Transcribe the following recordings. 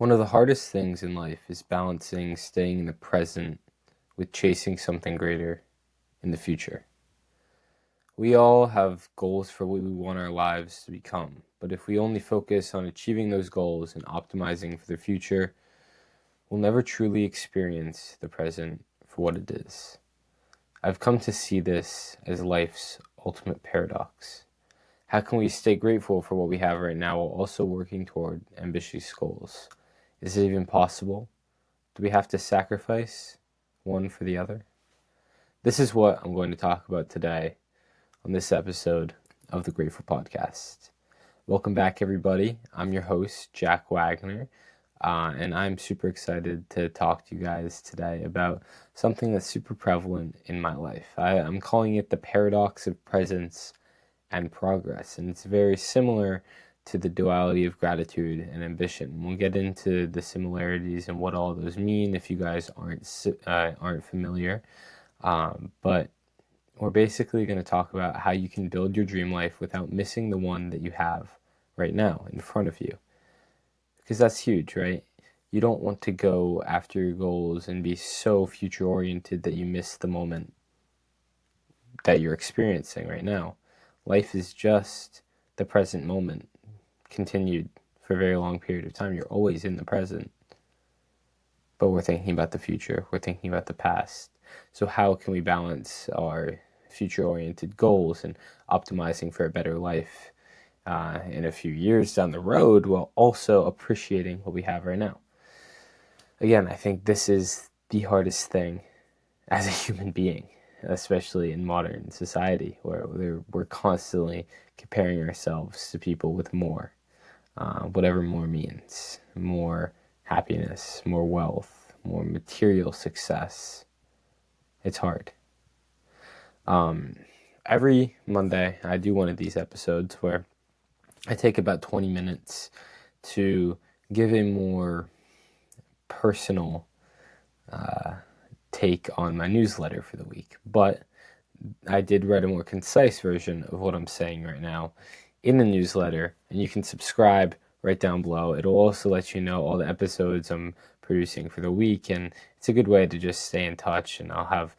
One of the hardest things in life is balancing staying in the present with chasing something greater in the future. We all have goals for what we want our lives to become, but if we only focus on achieving those goals and optimizing for the future, we'll never truly experience the present for what it is. I've come to see this as life's ultimate paradox. How can we stay grateful for what we have right now while also working toward ambitious goals? Is it even possible? Do we have to sacrifice one for the other? This is what I'm going to talk about today on this episode of the Grateful Podcast. Welcome back, everybody. I'm your host, Jack Wagoner, and I'm super excited to talk to you guys today about something that's super prevalent in my life. I'm calling it the paradox of presence and progress, and it's very similar to the duality of gratitude and ambition. We'll get into the similarities and what all those mean if you guys aren't familiar. But we're basically going to talk about how you can build your dream life without missing the one that you have right now in front of you, because that's huge, right? You don't want to go after your goals and be so future oriented that you miss the moment that you're experiencing right now. Life is just the present moment continued for a very long period of time. You're always in the present, but we're thinking about the future. We're thinking about the past. So how can we balance our future-oriented goals and optimizing for a better life in a few years down the road while also appreciating what we have right now? Again, I think this is the hardest thing as a human being, especially in modern society where we're constantly comparing ourselves to people with more. Whatever more means, more happiness, more wealth, more material success. It's hard. Every Monday, I do one of these episodes where I take about 20 minutes to give a more personal take on my newsletter for the week. But I did write a more concise version of what I'm saying right now in the newsletter, and you can subscribe right down below. It'll also let you know all the episodes I'm producing for the week, and it's a good way to just stay in touch, and I'll have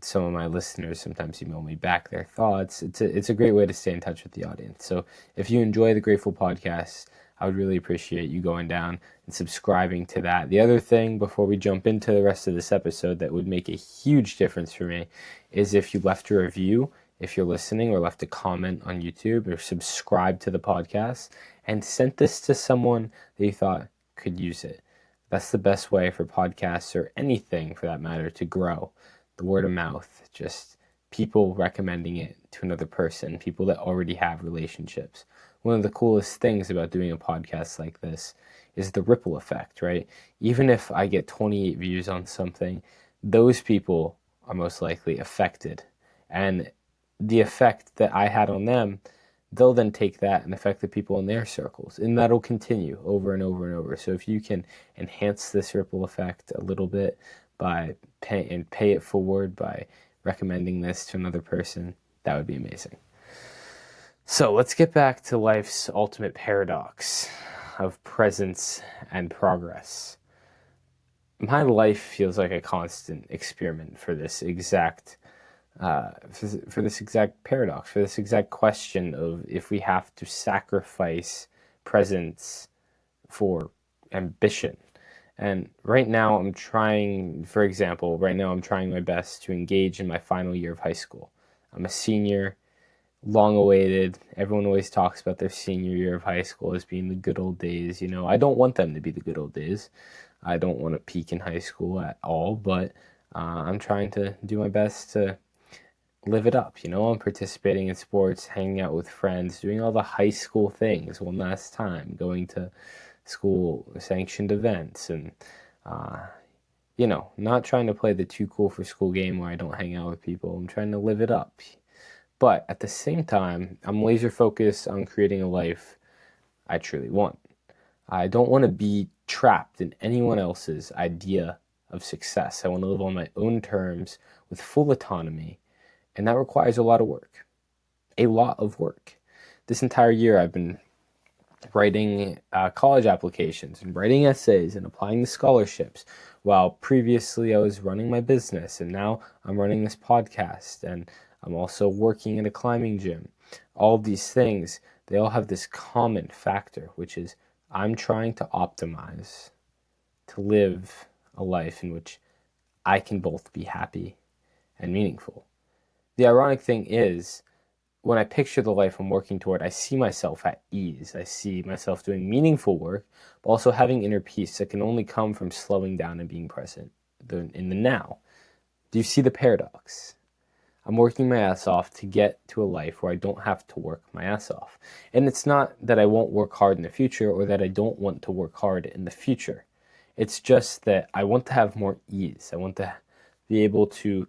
some of my listeners sometimes email me back their thoughts. It's a great way to stay in touch with the audience. So if you enjoy the Grateful Podcast, I would really appreciate you going down and subscribing to that. The other thing before we jump into the rest of this episode that would make a huge difference for me is if you left a review, if you're listening, or left a comment on YouTube, or subscribe to the podcast and sent this to someone that you thought could use it. That's the best way for podcasts, or anything for that matter, to grow. The word of mouth, just people recommending it to another person, people that already have relationships. One of the coolest things about doing a podcast like this is the ripple effect, right? Even if I get 28 views on something, those people are most likely affected. And the effect that I had on them, they'll then take that and affect the people in their circles. And that'll continue over and over and over. So if you can enhance this ripple effect a little bit by pay it forward by recommending this to another person, that would be amazing. So let's get back to life's ultimate paradox of presence and progress. My life feels like a constant experiment for this exact for this exact paradox, for this exact question of if we have to sacrifice presence for ambition. And right now I'm trying, for example, right now I'm trying my best to engage in my final year of high school. I'm a senior, long awaited. Everyone always talks about their senior year of high school as being the good old days. You know, I don't want them to be the good old days. I don't want to peak in high school at all, but I'm trying to do my best to live it up. You know, I'm participating in sports, hanging out with friends, doing all the high school things one last time, going to school sanctioned events, and not trying to play the too cool for school game where I don't hang out with people. I'm trying to live it up. But at the same time, I'm laser focused on creating a life I truly want. I don't want to be trapped in anyone else's idea of success. I want to live on my own terms with full autonomy, and that requires a lot of work. A lot of work. This entire year I've been writing college applications and writing essays and applying to scholarships, while previously I was running my business, and now I'm running this podcast, and I'm also working in a climbing gym. All these things, they all have this common factor, which is I'm trying to optimize to live a life in which I can both be happy and meaningful. The ironic thing is, when I picture the life I'm working toward, I see myself at ease. I see myself doing meaningful work, but also having inner peace that can only come from slowing down and being present in the now. Do you see the paradox? I'm working my ass off to get to a life where I don't have to work my ass off. And it's not that I won't work hard in the future or that I don't want to work hard in the future. It's just that I want to have more ease. I want to be able to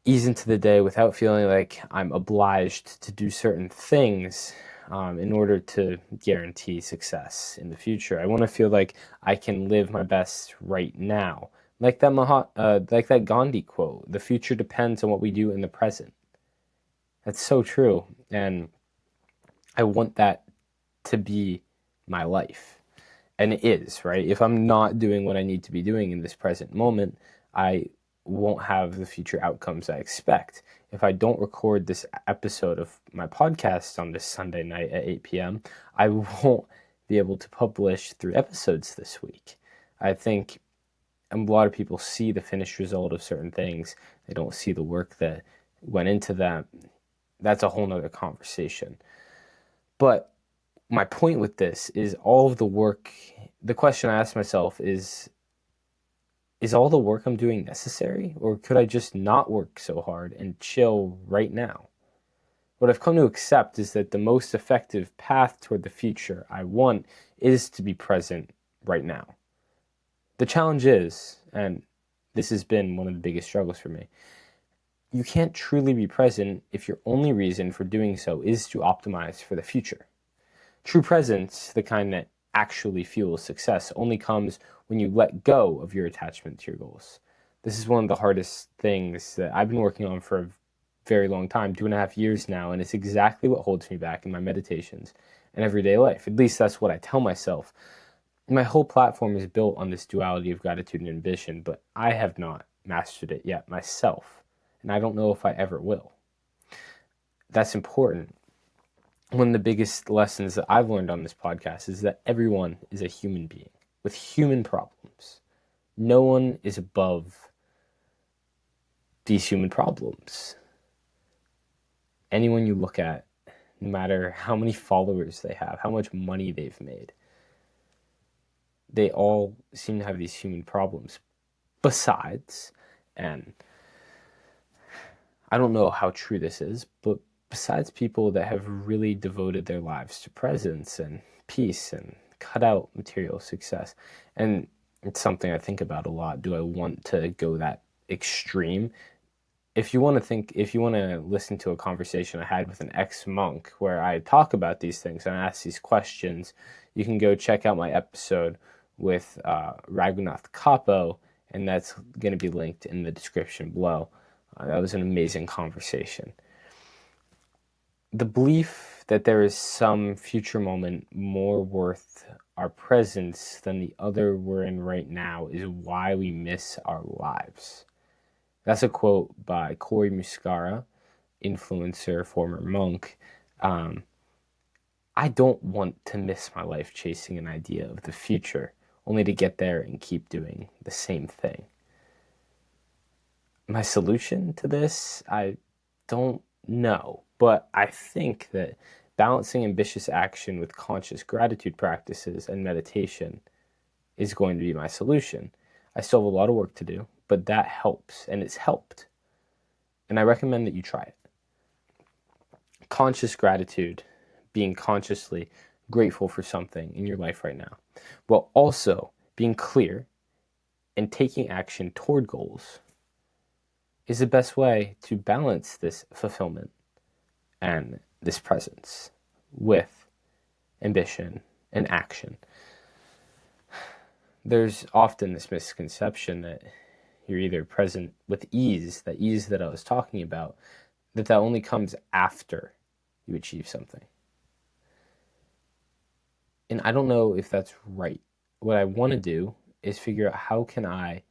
ease into the day without feeling like I'm obliged to do certain things in order to guarantee success in the future. I want to feel like I can live my best right now. Like that Gandhi quote, the future depends on what we do in the present. That's so true. And I want that to be my life. And it is, right? If I'm not doing what I need to be doing in this present moment, I won't have the future outcomes I expect. If I don't record this episode of my podcast on this Sunday night at 8 p.m., I won't be able to publish 3 episodes this week. I think a lot of people see the finished result of certain things. They don't see the work that went into them. That's a whole nother conversation. But my point with this is all of the work, the question I ask myself is all the work I'm doing necessary? Or could I just not work so hard and chill right now? What I've come to accept is that the most effective path toward the future I want is to be present right now. The challenge is, and this has been one of the biggest struggles for me, you can't truly be present if your only reason for doing so is to optimize for the future. True presence, the kind that actually fuels success, only comes when you let go of your attachment to your goals. This is one of the hardest things that I've been working on for a very long time, 2.5 years now, and it's exactly what holds me back in my meditations and everyday life. At least that's what I tell myself. My whole platform is built on this duality of gratitude and ambition, but I have not mastered it yet myself, and I don't know if I ever will. That's important. One of the biggest lessons that I've learned on this podcast is that everyone is a human being with human problems. No one is above these human problems. Anyone you look at, no matter how many followers they have, how much money they've made, they all seem to have these human problems. Besides, and I don't know how true this is, but besides people that have really devoted their lives to presence and peace and cut out material success. And it's something I think about a lot. Do I want to go that extreme? If you want to listen to a conversation I had with an ex-monk where I talk about these things and I ask these questions, you can go check out my episode with Raghunath Kapo, and that's going to be linked in the description below. That was an amazing conversation. The belief that there is some future moment more worth our presence than the other we're in right now is why we miss our lives. That's a quote by Cory Muscara, influencer, former monk. I don't want to miss my life chasing an idea of the future, only to get there and keep doing the same thing. My solution to this, I don't know, but I think that balancing ambitious action with conscious gratitude practices and meditation is going to be my solution. I still have a lot of work to do, but that helps, and it's helped. And I recommend that you try it. Conscious gratitude, being consciously grateful for something in your life right now, while also being clear and taking action toward goals, is the best way to balance this fulfillment and this presence with ambition and action. There's often this misconception that you're either present with ease, that ease that I was talking about, that only comes after you achieve something. And I don't know if that's right. What I want to do is figure out how can I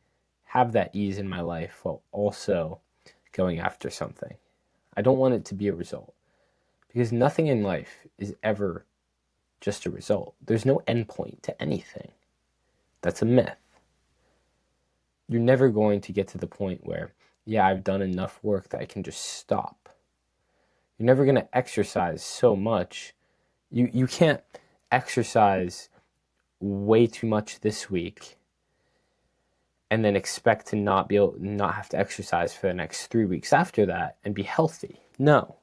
have that ease in my life while also going after something. I don't want it to be a result because nothing in life is ever just a result. There's no endpoint to anything. That's a myth. You're never going to get to the point where, yeah, I've done enough work that I can just stop. You're never going to exercise so much. You can't exercise way too much this week and then expect to not have to exercise for the next 3 weeks after that and be healthy. No,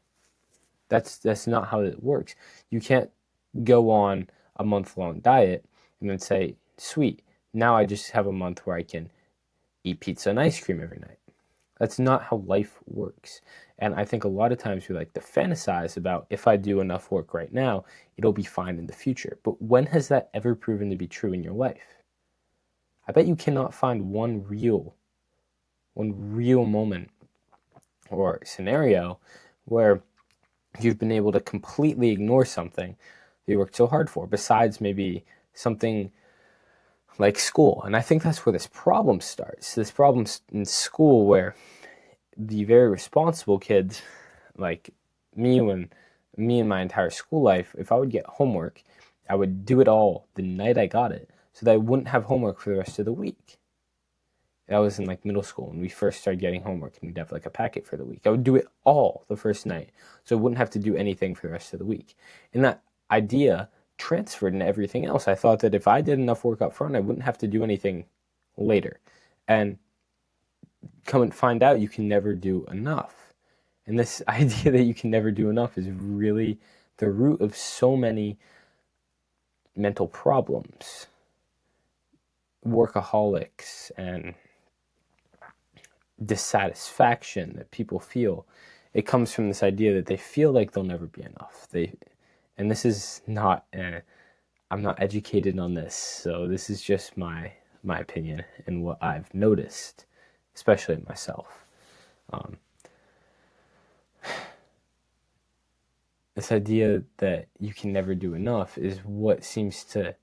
that's not how it works. You can't go on a month-long diet and then say, sweet, now I just have a month where I can eat pizza and ice cream every night. That's not how life works. And I think a lot of times we like to fantasize about if I do enough work right now, it'll be fine in the future. But when has that ever proven to be true in your life? I bet you cannot find one real moment or scenario where you've been able to completely ignore something that you worked so hard for, besides maybe something like school. And I think that's where this problem starts. This problem in school where the very responsible kids, like me and my entire school life, if I would get homework, I would do it all the night I got it so that I wouldn't have homework for the rest of the week. That was in like middle school when we first started getting homework and we'd have like a packet for the week. I would do it all the first night so I wouldn't have to do anything for the rest of the week. And that idea transferred into everything else. I thought that if I did enough work up front, I wouldn't have to do anything later. And come and find out you can never do enough. And this idea that you can never do enough is really the root of so many mental problems. Workaholics and dissatisfaction that people feel, it comes from this idea that they feel like they'll never be enough. And this is not, I'm not educated on this, so this is just my opinion and what I've noticed, especially in myself. This idea that you can never do enough is what seems to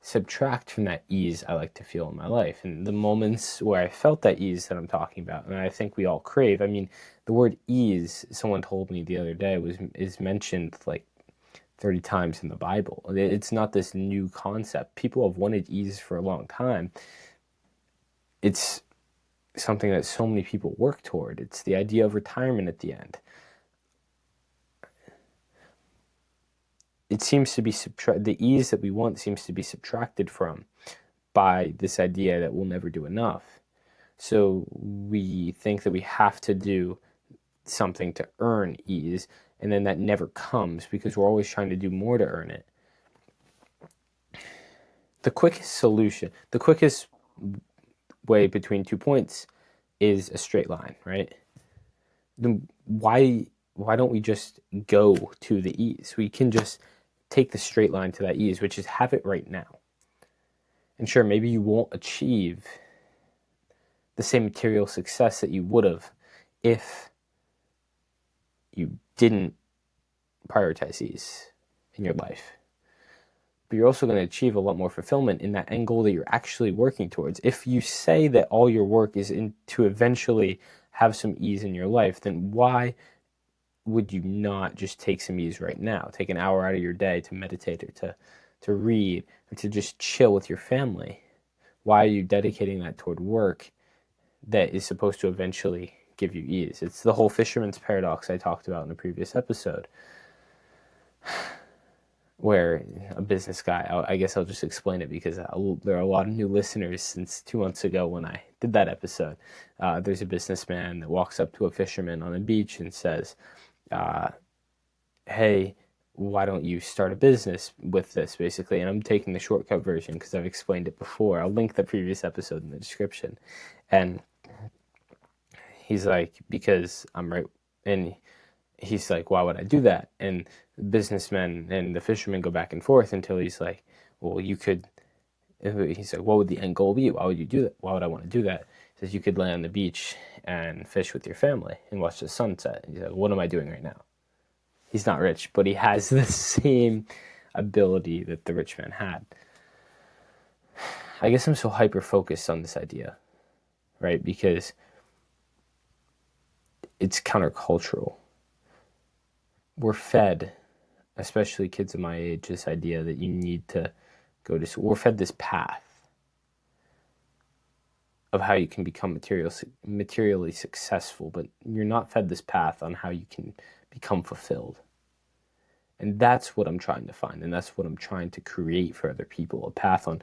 subtract from that ease I like to feel in my life. And the moments where I felt that ease that I'm talking about, and I think we all crave. I mean, the word ease, someone told me the other day, is mentioned like 30 times in the Bible. It's not this new concept. People have wanted ease for a long time. It's something that so many people work toward. It's the idea of retirement at the end. It seems to be the ease that we want seems to be subtracted from by this idea that we'll never do enough. So we think that we have to do something to earn ease, and then that never comes because we're always trying to do more to earn it. The quickest solution, the quickest way between 2 points is a straight line, right? Why don't we just go to the ease? We can just take the straight line to that ease, which is have it right now. And sure, maybe you won't achieve the same material success that you would have if you didn't prioritize ease in your life. But you're also going to achieve a lot more fulfillment in that end goal that you're actually working towards. If you say that all your work is to eventually have some ease in your life, then why would you not just take some ease right now? Take an hour out of your day to meditate or to read or to just chill with your family. Why are you dedicating that toward work that is supposed to eventually give you ease? It's the whole fisherman's paradox I talked about in a previous episode, where a business guy, I guess I'll just explain it because there are a lot of new listeners since 2 months ago when I did that episode. There's a businessman that walks up to a fisherman on a beach and says, hey, why don't you start a business with this, basically? And I'm taking the shortcut version because I've explained it before. I'll link the previous episode in the description. And he's like, because I'm right. And he's like, why would I do that? And the businessmen and the fishermen go back and forth until he's like, well, you could. He's like, what would the end goal be? Why would you do that? Why would I want to do that? He says, you could lay on the beach and fish with your family and watch the sunset. And he's like, what am I doing right now? He's not rich, but he has the same ability that the rich man had. I guess I'm so hyper-focused on this idea, right? Because it's countercultural. We're fed, especially kids of my age, this idea that you need to go to school. We're fed this path of how you can become materially successful, but you're not fed this path on how you can become fulfilled. And that's what I'm trying to find, and that's what I'm trying to create for other people, a path on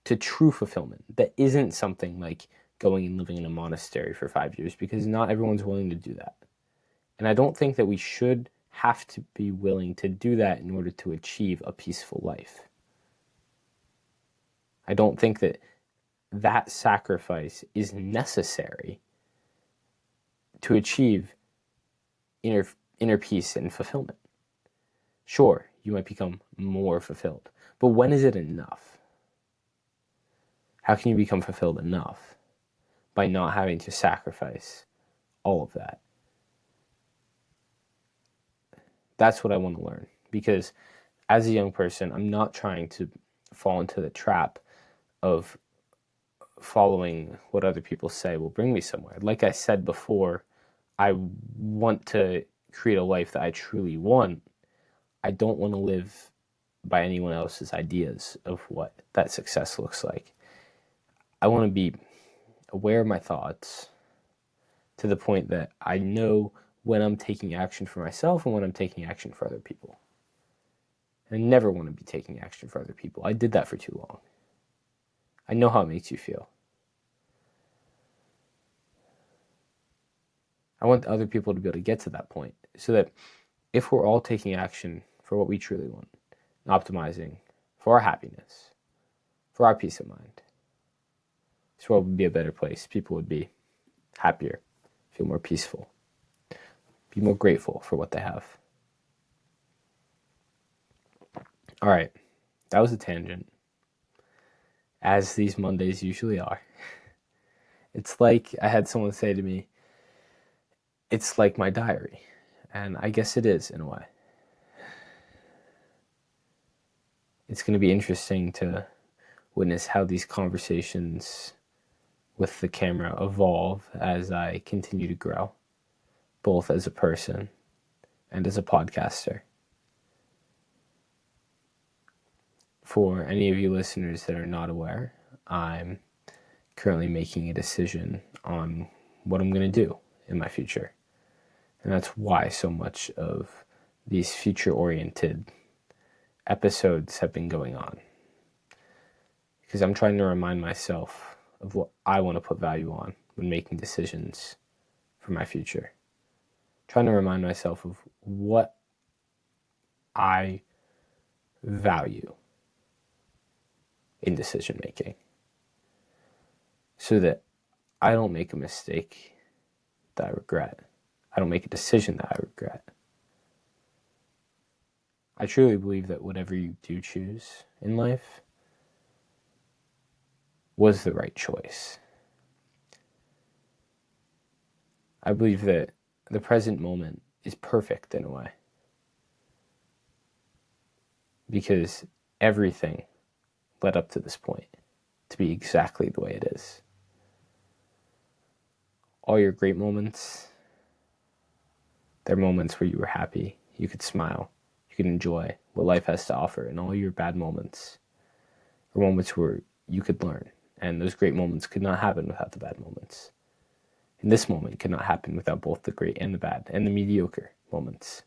to true fulfillment that isn't something like going and living in a monastery for 5 years, because not everyone's willing to do that. And I don't think that we should have to be willing to do that in order to achieve a peaceful life. I don't think that that sacrifice is necessary to achieve inner peace and fulfillment. Sure, you might become more fulfilled, but when is it enough? How can you become fulfilled enough? By not having to sacrifice all of that. That's what I want to learn, because as a young person, I'm not trying to fall into the trap of following what other people say will bring me somewhere. Like I said before, I want to create a life that I truly want. I don't want to live by anyone else's ideas of what that success looks like. I want to be aware of my thoughts to the point that I know when I'm taking action for myself and when I'm taking action for other people. And I never want to be taking action for other people. I did that for too long. I know how it makes you feel. I want other people to be able to get to that point so that if we're all taking action for what we truly want, optimizing for our happiness, for our peace of mind, this world would be a better place. People would be happier, feel more peaceful, be more grateful for what they have. All right, that was a tangent, as these Mondays usually are. It's like I had someone say to me, it's like my diary. And I guess it is in a way. It's going to be interesting to witness how these conversations with the camera evolve as I continue to grow, both as a person and as a podcaster. For any of you listeners that are not aware, I'm currently making a decision on what I'm going to do in my future. And that's why so much of these future-oriented episodes have been going on. Because I'm trying to remind myself of what I want to put value on when making decisions for my future. Trying to remind myself of what I value in decision making, so that I don't make a mistake that I regret. I don't make a decision that I regret. I truly believe that whatever you do choose in life was the right choice. I believe that the present moment is perfect in a way, because everything led up to this point to be exactly the way it is. All your great moments, they're moments where you were happy, you could smile, you could enjoy what life has to offer, and all your bad moments are moments where you could learn, and those great moments could not happen without the bad moments. And this moment could not happen without both the great and the bad, and the mediocre moments.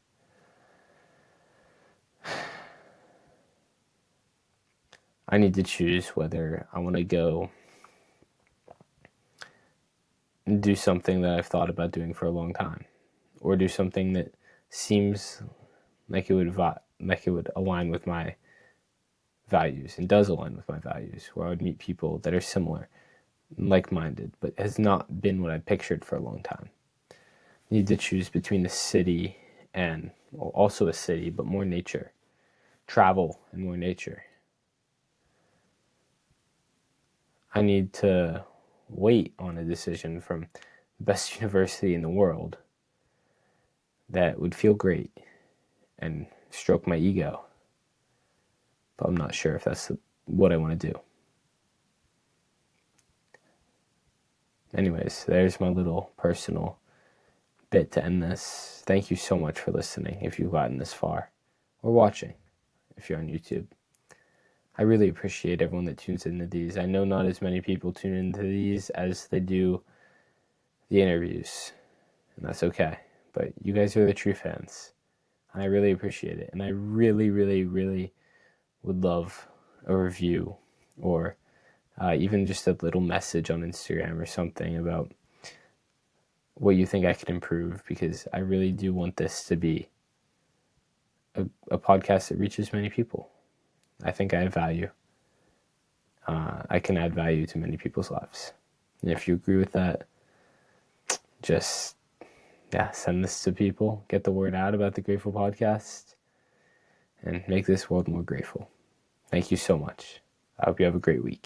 I need to choose whether I want to go and do something that I've thought about doing for a long time, or do something that seems like it would align with my values, and does align with my values, where I would meet people that are similar, like-minded, but has not been what I pictured for a long time. I need to choose between the city and, well, also a city, but more nature, travel and more nature. I need to wait on a decision from the best university in the world that would feel great and stroke my ego. but I'm not sure if that's what I want to do. Anyways, there's my little personal bit to end this. Thank you so much for listening if you've gotten this far, or watching if you're on YouTube. I really appreciate everyone that tunes into these. I know not as many people tune into these as they do the interviews, and that's okay. But you guys are the true fans, and I really appreciate it. And I really, really, really would love a review, or even just a little message on Instagram or something about what you think I could improve, because I really do want this to be a podcast that reaches many people. I think I have value. I can add value to many people's lives. And if you agree with that, just send this to people, get the word out about the Grateful Podcast, and make this world more grateful. Thank you so much. I hope you have a great week.